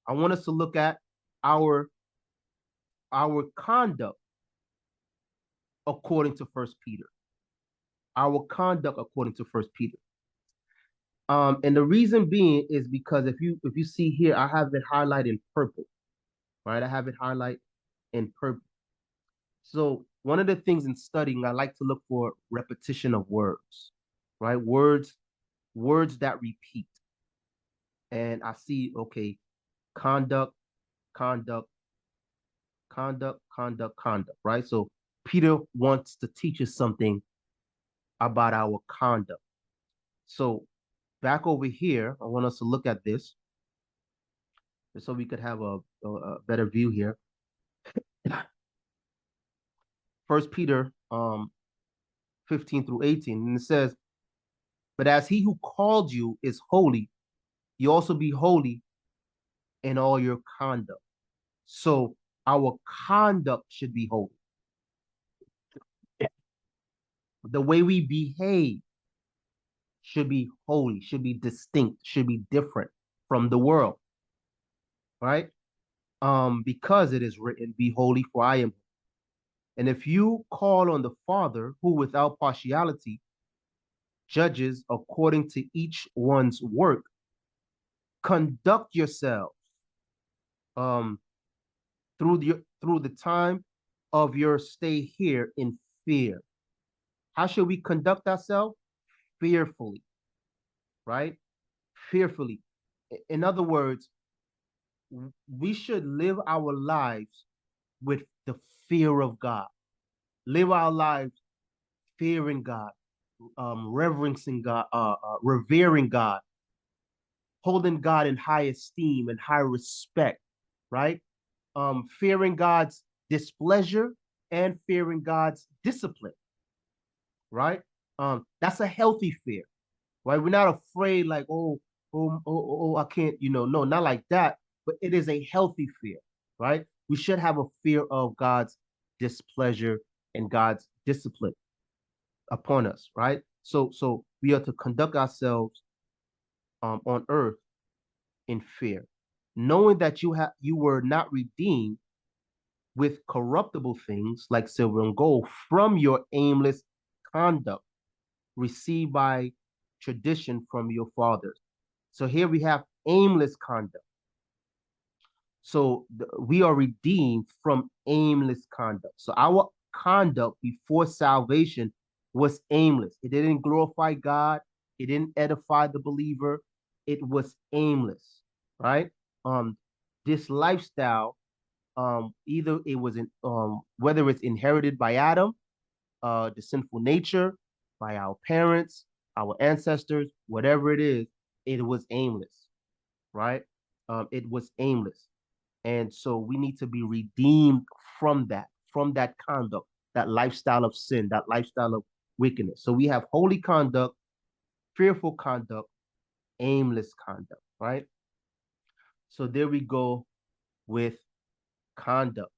I want us to look at our conduct according to First Peter. Our conduct according to First Peter. And the reason being is because if you see here, I have it highlighted in purple, right? I have it highlighted in purple. So one of the things in studying, I like to look for repetition of words, right? Words that repeat. And I see, okay, conduct, conduct, conduct, right? So Peter wants to teach us something about our conduct. So back over here, I want us to look at this so we could have a better view here. First Peter 15 through 18, and it says, but as he who called you is holy, you also be holy in all your conduct. So our conduct should be holy. The way we behave should be holy, should be distinct, should be different from the world, right? Because it is written, be holy, for I am. And if you call on the Father, who without partiality judges according to each one's work, conduct yourselves um, through the time of your stay here in fear. How should we conduct ourselves? Fearfully, right? Fearfully. In other words, we should live our lives with the fear of God. Live our lives fearing God, reverencing God, revering God, holding God in high esteem and high respect, right? Fearing God's displeasure and fearing God's discipline, right? That's a healthy fear, right? We're not afraid like, I can't, no, not like that, but it is a healthy fear, right? We should have a fear of God's displeasure and God's discipline upon us, right? So we are to conduct ourselves on earth in fear, knowing that you were not redeemed with corruptible things like silver and gold from your aimless conduct received by tradition from your fathers. So here we have aimless conduct. So we are redeemed from aimless conduct. So our conduct before salvation was aimless. It didn't glorify God. It didn't edify the believer. It was aimless, right? Um, this lifestyle, either it was in, whether it's inherited by Adam, the sinful nature, by our parents, our ancestors, whatever it was aimless, right? It was aimless. And so we need to be redeemed from that conduct, that lifestyle of sin, that lifestyle of wickedness. So we have holy conduct, fearful conduct, aimless conduct, right? So there we go with conduct.